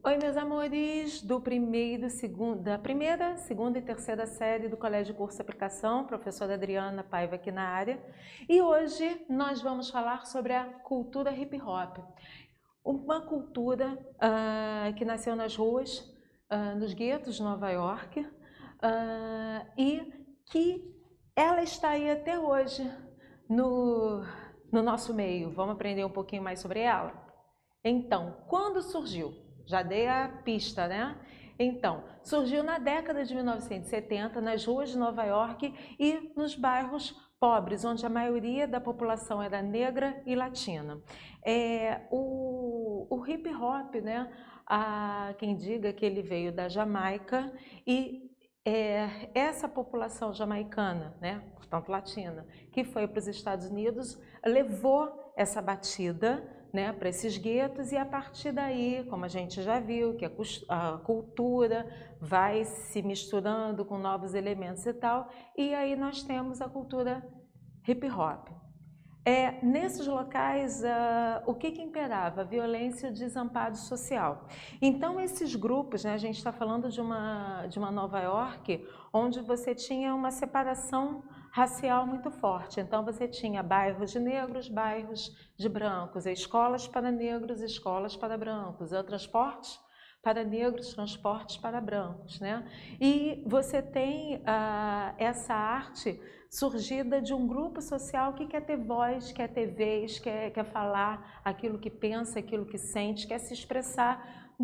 Oi, meus amores da primeira, segunda e terceira série do Colégio Curso Aplicação, professora Adriana Paiva aqui na área. E hoje nós vamos falar sobre a cultura hip hop. Uma cultura que nasceu nas ruas, nos guetos de Nova York, e que ela está aí até hoje no nosso meio. Vamos aprender um pouquinho mais sobre ela? Então, quando surgiu? Já dei a pista, né? Então, surgiu na década de 1970 nas ruas de Nova York e nos bairros pobres, onde a maioria da população era negra e latina. O hip hop, né? Há quem diga que ele veio da Jamaica e essa população jamaicana, né, portanto latina, que foi para os Estados Unidos, levou essa batida, né, para esses guetos, e a partir daí, como a gente já viu, que a cultura vai se misturando com novos elementos e tal, e aí nós temos a cultura hip hop. Nesses locais, o que imperava? A violência e o desamparo social. Então, esses grupos, né, a gente está falando de uma Nova York, onde você tinha uma separação racial muito forte. Então, você tinha bairros de negros, bairros de brancos, escolas para negros, escolas para brancos, transportes para negros, transportes para brancos, né? E você tem essa arte surgida de um grupo social que quer ter voz, quer ter vez, quer falar aquilo que pensa, aquilo que sente, quer se expressar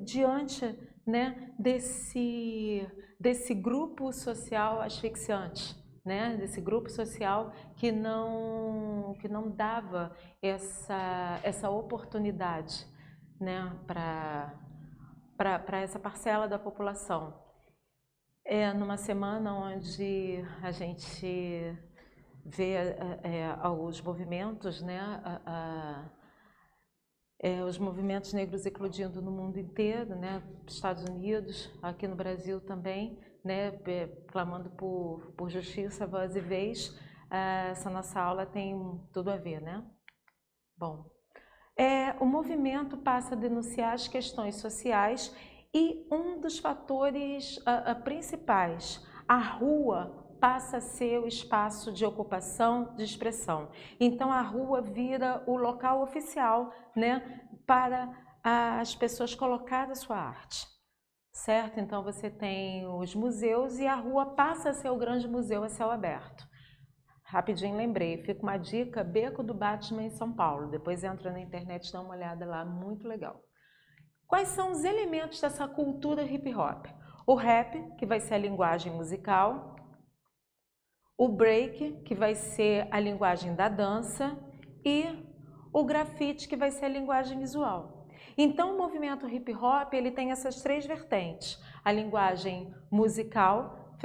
diante, né, desse grupo social asfixiante, né, desse grupo social que não dava essa oportunidade, né, para essa parcela da população. Numa semana onde a gente vê os movimentos, né, os movimentos negros eclodindo no mundo inteiro, né, Estados Unidos, aqui no Brasil também, né, clamando por justiça, voz e vez. Essa nossa aula tem tudo a ver, né? Bom, o movimento passa a denunciar as questões sociais e um dos fatores principais, a rua passa a ser o espaço de ocupação, de expressão. Então, a rua vira o local oficial, né, para as pessoas colocarem a sua arte, certo? Então, você tem os museus e a rua passa a ser o grande museu a céu aberto. Rapidinho lembrei, fica uma dica, Beco do Batman em São Paulo. Depois entra na internet e dá uma olhada lá, muito legal. Quais são os elementos dessa cultura hip hop? O rap, que vai ser a linguagem musical. O break, que vai ser a linguagem da dança. E o grafite, que vai ser a linguagem visual. Então, o movimento hip hop ele tem essas três vertentes. A linguagem musical,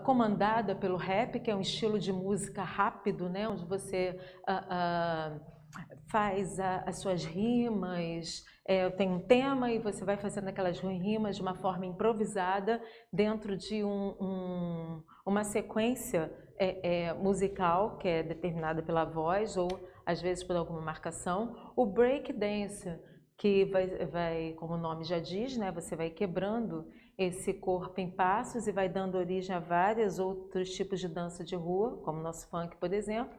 comandada pelo rap, que é um estilo de música rápido, né, onde você faz as suas rimas, tem um tema e você vai fazendo aquelas rimas de uma forma improvisada dentro de uma sequência musical que é determinada pela voz ou às vezes por alguma marcação. O break dance, que vai, como o nome já diz, né, você vai quebrando esse corpo em passos e vai dando origem a vários outros tipos de dança de rua, como o nosso funk, por exemplo.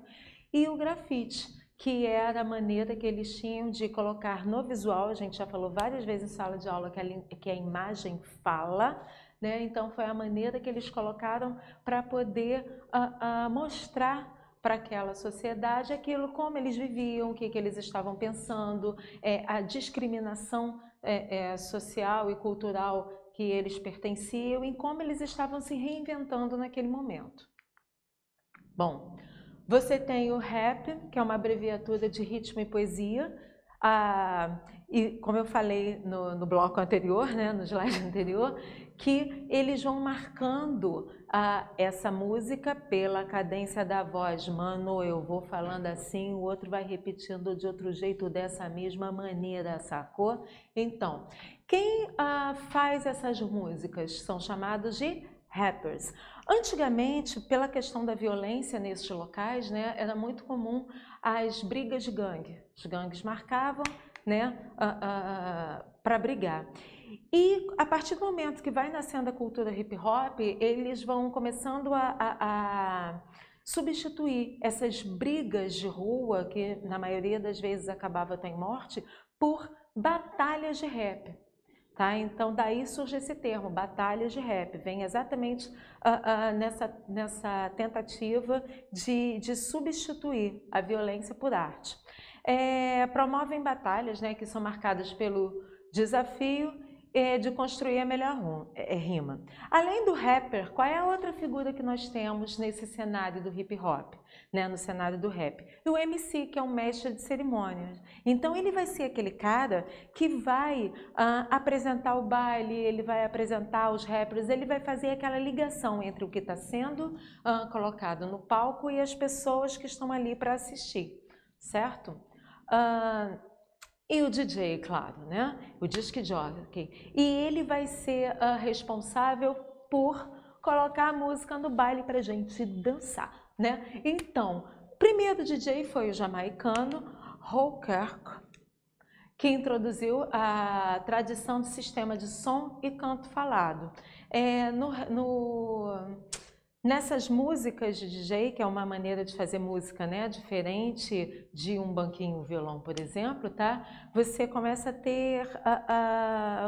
E o grafite, que era a maneira que eles tinham de colocar no visual, a gente já falou várias vezes em sala de aula que a imagem fala, né? Então foi a maneira que eles colocaram para poder mostrar para aquela sociedade aquilo como eles viviam, o que eles estavam pensando, a discriminação social e cultural que eles pertenciam e como eles estavam se reinventando naquele momento. Bom, você tem o rap, que é uma abreviatura de ritmo e poesia, e como eu falei no bloco anterior, né, no slide anterior, que eles vão marcando essa música pela cadência da voz. Mano, eu vou falando assim, o outro vai repetindo de outro jeito, dessa mesma maneira, sacou? Então, quem faz essas músicas são chamados de rappers. Antigamente, pela questão da violência nesses locais, né, era muito comum as brigas de gangue. Os gangues marcavam, né, para brigar. E a partir do momento que vai nascendo a cultura hip hop, eles vão começando a substituir essas brigas de rua, que na maioria das vezes acabava até em morte, por batalhas de rap. Tá? Então, daí surge esse termo, batalhas de rap, vem exatamente nessa tentativa de substituir a violência por arte. Promovem batalhas, né, que são marcadas pelo desafio de construir a melhor rima. Além do rapper, qual é a outra figura que nós temos nesse cenário do hip hop, né, no cenário do rap? O MC, que é um mestre de cerimônias. Então ele vai ser aquele cara que vai apresentar o baile, ele vai apresentar os rappers, ele vai fazer aquela ligação entre o que está sendo colocado no palco e as pessoas que estão ali para assistir, certo? E o DJ, claro, né? O disc jockey. E ele vai ser responsável por colocar a música no baile para a gente dançar, né? Então, o primeiro DJ foi o jamaicano Hawker, que introduziu a tradição de sistema de som e canto falado. Nessas músicas de DJ, que é uma maneira de fazer música, né, diferente de um banquinho violão, por exemplo, tá? Você começa a ter,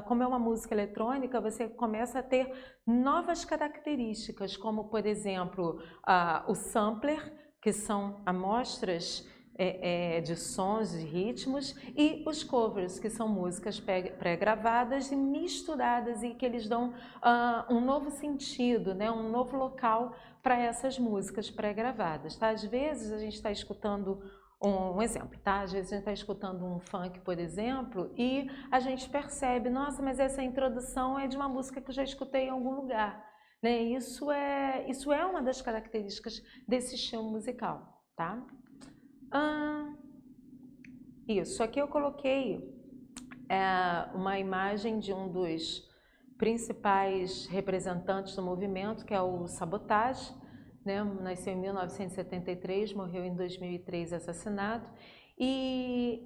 como é uma música eletrônica, você começa a ter novas características, como, por exemplo, o sampler, que são amostras de sons e ritmos, e os covers, que são músicas pré-gravadas e misturadas e que eles dão um novo sentido, né, um novo local para essas músicas pré-gravadas. Tá? Às vezes a gente está escutando um exemplo, tá? Às vezes a gente está escutando um funk, por exemplo, e a gente percebe, nossa, mas essa introdução é de uma música que eu já escutei em algum lugar. Né? Isso é uma das características desse estilo musical, tá? Isso, aqui eu coloquei uma imagem de um dos principais representantes do movimento, que é o Sabotage, né? Nasceu em 1973, morreu em 2003 assassinado, e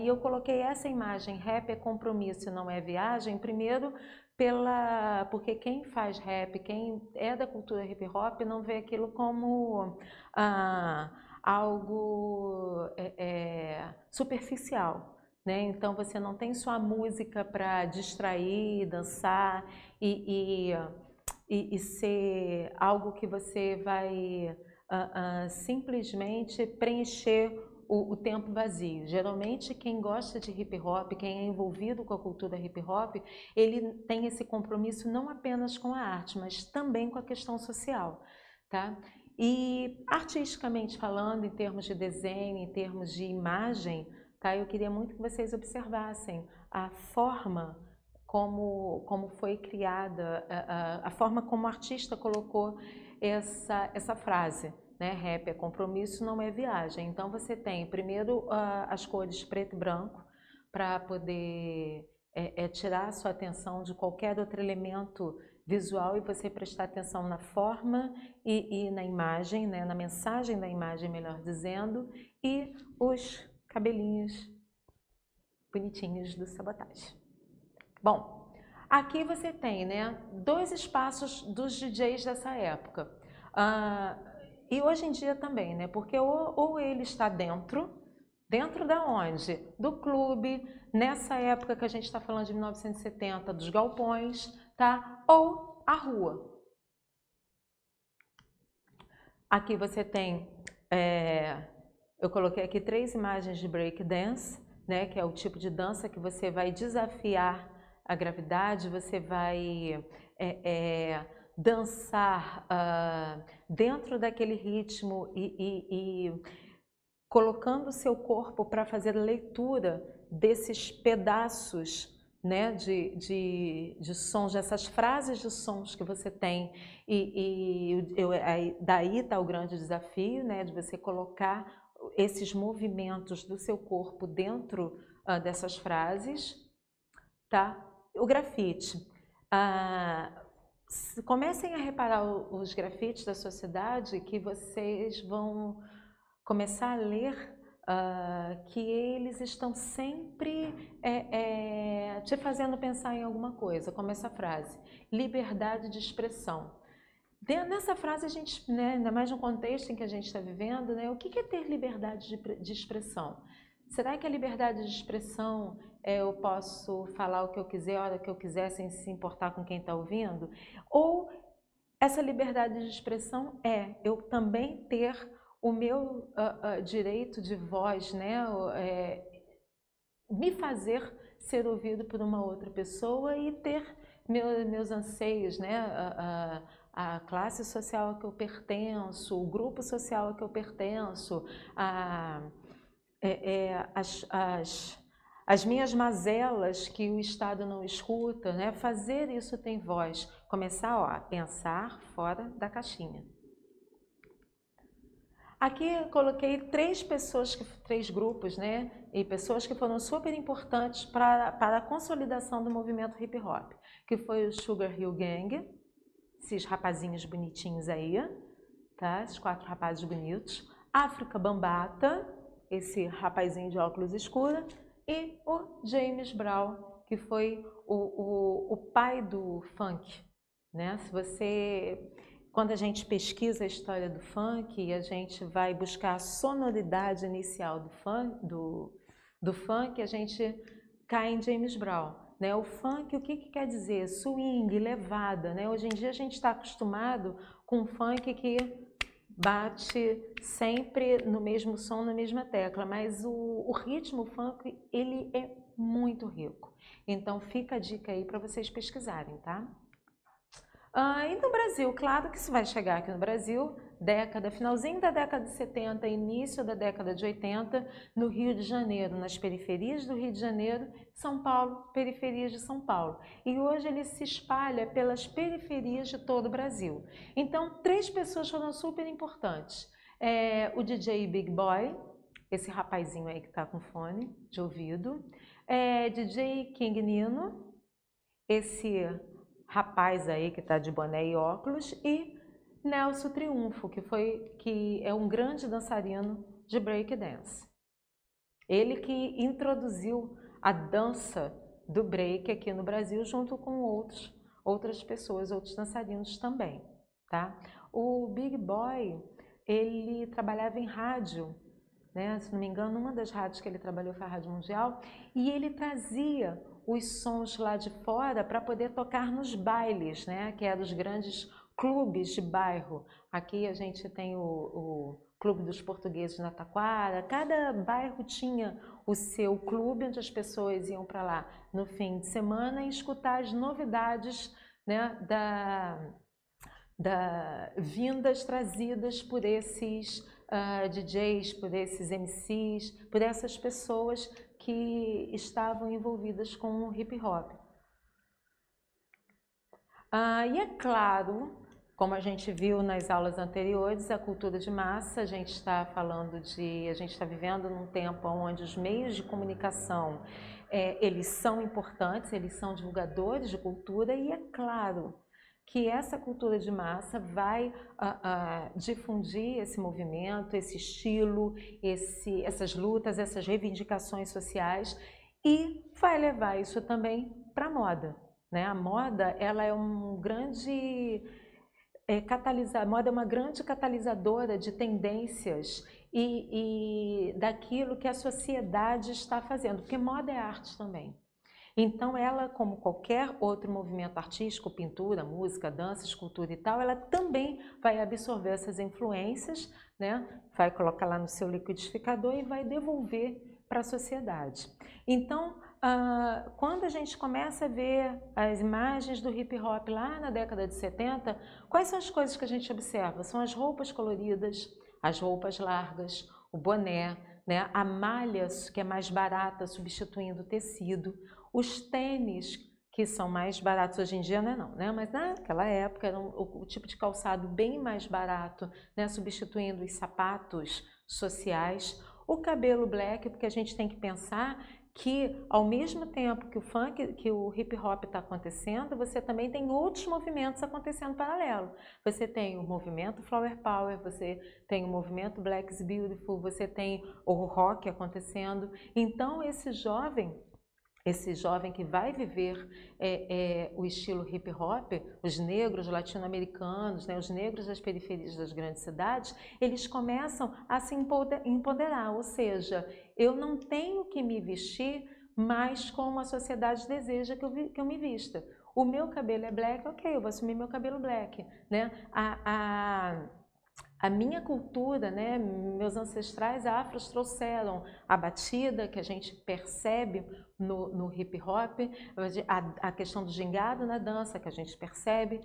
eu coloquei essa imagem, rap é compromisso, não é viagem, primeiro porque quem faz rap, quem é da cultura hip hop, não vê aquilo como algo superficial, né? Então você não tem só a música para distrair, dançar e ser algo que você vai simplesmente preencher o tempo vazio. Geralmente quem gosta de hip hop, quem é envolvido com a cultura hip hop, ele tem esse compromisso não apenas com a arte, mas também com a questão social, tá? E artisticamente falando, em termos de desenho, em termos de imagem, tá? Eu queria muito que vocês observassem a forma como foi criada, a forma como o artista colocou essa frase, né? Rap é compromisso, não é viagem. Então você tem primeiro as cores preto e branco para poder tirar a sua atenção de qualquer outro elemento visual e você prestar atenção na forma e na imagem, né? Na mensagem da imagem, melhor dizendo, e os cabelinhos bonitinhos do Sabotage. Bom, aqui você tem, né, dois espaços dos DJs dessa época. E hoje em dia também, né? Porque ou ele está dentro da onde? Do clube, nessa época que a gente está falando de 1970, dos galpões, tá? Ou a rua. Aqui você tem, eu coloquei aqui 3 imagens de break dance, né? Que é o tipo de dança que você vai desafiar a gravidade, você vai dançar dentro daquele ritmo e colocando o seu corpo para fazer leitura desses pedaços, né, de sons, dessas frases de sons que você tem. Daí está o grande desafio, né, de você colocar esses movimentos do seu corpo dentro dessas frases. Tá? O grafite. Comecem a reparar os grafites da sociedade que vocês vão começar a ler que eles estão sempre te fazendo pensar em alguma coisa, como essa frase, liberdade de expressão. Nessa frase, a gente, né, ainda mais no contexto em que a gente está vivendo, né, o que é ter liberdade de expressão? Será que a liberdade de expressão eu posso falar o que eu quiser, a hora que eu quiser, sem se importar com quem está ouvindo? Ou essa liberdade de expressão eu também ter o meu direito de voz, né, me fazer ser ouvido por uma outra pessoa e ter meus anseios, né, a classe social a que eu pertenço, o grupo social a que eu pertenço, as minhas mazelas que o Estado não escuta, né? Fazer isso tem voz. Começar a pensar fora da caixinha. Aqui eu coloquei três grupos, né? E pessoas que foram super importantes para a consolidação do movimento hip hop, que foi o Sugar Hill Gang, esses rapazinhos bonitinhos aí, tá? Esses 4 rapazes bonitos. África Bambata, esse rapazinho de óculos escuros, e o James Brown, que foi o pai do funk, né? Quando a gente pesquisa a história do funk, a gente vai buscar a sonoridade inicial do funk, a gente cai em James Brown, né? O funk, o que quer dizer? Swing, levada, né? Hoje em dia a gente está acostumado com um funk que bate sempre no mesmo som, na mesma tecla, mas o ritmo funk, ele é muito rico. Então fica a dica aí para vocês pesquisarem, tá? E no Brasil, claro que isso vai chegar aqui no Brasil, finalzinho da década de 70, início da década de 80, no Rio de Janeiro, nas periferias do Rio de Janeiro, São Paulo, periferias de São Paulo. E hoje ele se espalha pelas periferias de todo o Brasil. Então, 3 pessoas foram super importantes. O DJ Big Boy, esse rapazinho aí que está com fone de ouvido. DJ King Nino, esse rapaz aí que está de boné e óculos, e Nelson Triunfo, que é um grande dançarino de breakdance. Ele que introduziu a dança do break aqui no Brasil, junto com outras pessoas, outros dançarinos também, tá? O Big Boy, ele trabalhava em rádio, né? Se não me engano, uma das rádios que ele trabalhou foi a Rádio Mundial, e ele trazia os sons lá de fora para poder tocar nos bailes, né? Que eram os grandes clubes de bairro. Aqui a gente tem o Clube dos Portugueses na Taquara. Cada bairro tinha o seu clube, onde as pessoas iam para lá no fim de semana e escutar as novidades, né, vindas trazidas por esses DJs, por esses MCs, por essas pessoas que estavam envolvidas com o hip hop. E é claro, como a gente viu nas aulas anteriores, a cultura de massa, a gente está vivendo num tempo onde os meios de comunicação, eles são importantes, eles são divulgadores de cultura, e é claro que essa cultura de massa vai difundir esse movimento, esse estilo, essas lutas, essas reivindicações sociais, e vai levar isso também para a moda, né? A moda, ela é um grande a moda é uma grande catalisadora de tendências e daquilo que a sociedade está fazendo, porque moda é arte também. Então ela, como qualquer outro movimento artístico, pintura, música, dança, escultura e tal, ela também vai absorver essas influências, né? Vai colocar lá no seu liquidificador e vai devolver para a sociedade. Então, quando a gente começa a ver as imagens do hip hop lá na década de 70, quais são as coisas que a gente observa? São as roupas coloridas, as roupas largas, o boné, né? A malha, que é mais barata, substituindo o tecido, os tênis, que são mais baratos hoje em dia, não, né? Mas naquela época era o tipo de calçado bem mais barato, né? Substituindo os sapatos sociais. O cabelo black, porque a gente tem que pensar que ao mesmo tempo que o funk, que o hip hop está acontecendo, você também tem outros movimentos acontecendo paralelo. Você tem o movimento Flower Power, você tem o movimento Black is Beautiful, você tem o rock acontecendo. Então esse jovem que vai viver o estilo hip hop, os negros latino-americanos, né, os negros das periferias das grandes cidades, eles começam a se empoderar, ou seja, eu não tenho que me vestir mais como a sociedade deseja que eu me vista. O meu cabelo é black, ok, eu vou assumir meu cabelo black, né? A minha cultura, né, meus ancestrais afros trouxeram a batida que a gente percebe no hip hop, a questão do gingado na dança que a gente percebe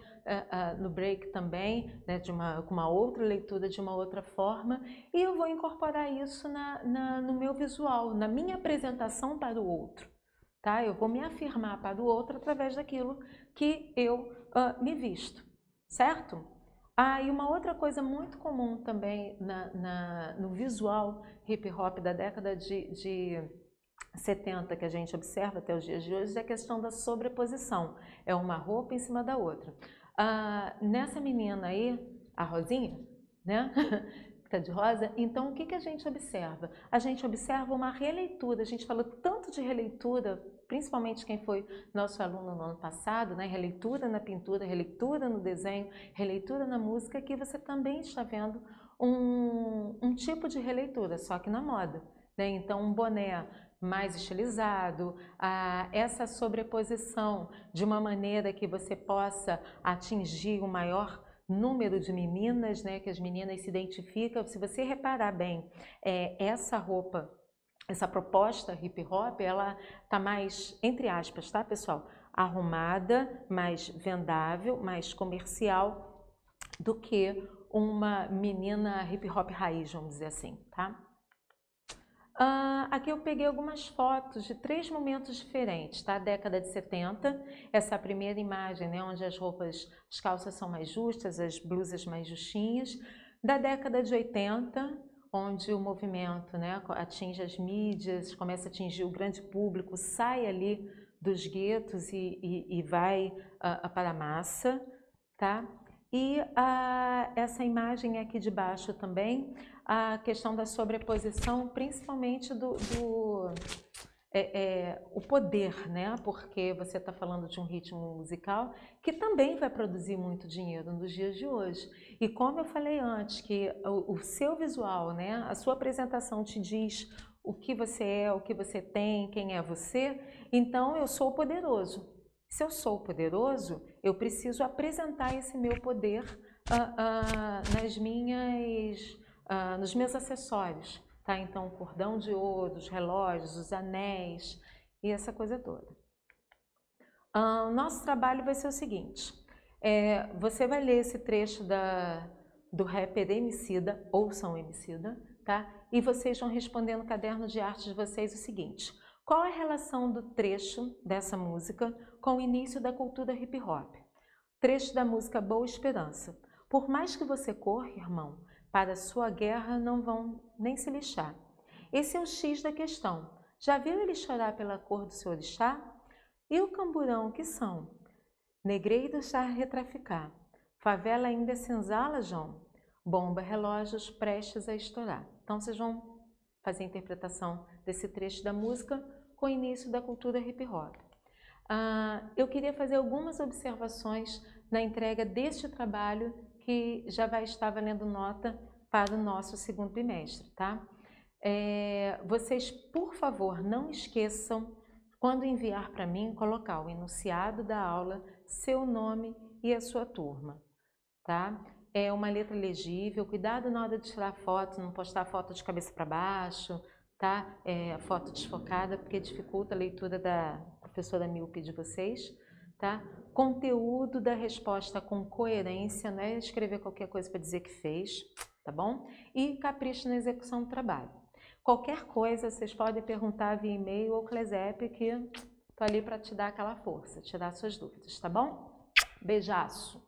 no break também, né, com uma outra leitura, de uma outra forma, e eu vou incorporar isso no meu visual, na minha apresentação para o outro. Tá? Eu vou me afirmar para o outro através daquilo que eu me visto, certo? E uma outra coisa muito comum também no visual hip hop da década de 70 que a gente observa até os dias de hoje é a questão da sobreposição. É uma roupa em cima da outra. Nessa menina aí, a Rosinha, né? Que está de rosa, então o que a gente observa? A gente observa uma releitura, a gente falou tanto de releitura, principalmente quem foi nosso aluno no ano passado, né? Releitura na pintura, releitura no desenho, releitura na música, que você também está vendo um tipo de releitura, só que na moda, né? Então um boné mais estilizado, essa sobreposição de uma maneira que você possa atingir o maior número de meninas, né, que as meninas se identificam. Se você reparar bem, essa roupa, essa proposta hip hop, ela tá mais, entre aspas, tá, pessoal? Arrumada, mais vendável, mais comercial do que uma menina hip hop raiz, vamos dizer assim, tá? Aqui eu peguei algumas fotos de 3 momentos diferentes, tá? Década de 70, essa primeira imagem, né, onde as calças são mais justas, as blusas mais justinhas. Da década de 80, onde o movimento, né, atinge as mídias, começa a atingir o grande público, sai ali dos guetos e vai para a massa, tá? E essa imagem aqui de baixo também, a questão da sobreposição, principalmente o poder, né? Porque você está falando de um ritmo musical que também vai produzir muito dinheiro nos dias de hoje. E como eu falei antes, que o seu visual, né? A sua apresentação te diz o que você é, o que você tem, quem é você, então eu sou poderoso. Se eu sou poderoso, eu preciso apresentar esse meu poder nos meus acessórios, tá? Então, o cordão de ouro, os relógios, os anéis e essa coisa toda. Nosso trabalho vai ser o seguinte, você vai ler esse trecho do rapper Emicida, ouçam Emicida, tá? E vocês vão responder no caderno de arte de vocês o seguinte: qual a relação do trecho dessa música com o início da cultura hip hop? Trecho da música Boa Esperança. Por mais que você corra, irmão, para a sua guerra não vão nem se lixar. Esse é o X da questão. Já viu ele chorar pela cor do seu orixá? E o camburão, que são? Negreiros a retraficar. Favela ainda é senzala, João? Bomba, relógios prestes a estourar. Então vocês vão fazer a interpretação desse trecho da música com o início da cultura hip hop. Eu queria fazer algumas observações na entrega deste trabalho que já vai estar valendo nota para o nosso segundo bimestre, tá? Vocês, por favor, não esqueçam, quando enviar para mim, colocar o enunciado da aula, seu nome e a sua turma, tá? É uma letra legível, cuidado na hora de tirar foto, não postar foto de cabeça para baixo, tá? Foto desfocada, porque dificulta a leitura da professora míope de vocês, tá? Conteúdo da resposta com coerência, não é escrever qualquer coisa para dizer que fez, tá bom? E capricho na execução do trabalho. Qualquer coisa, vocês podem perguntar via e-mail ou Clesep, que estou ali para te dar aquela força, tirar suas dúvidas, tá bom? Beijaço!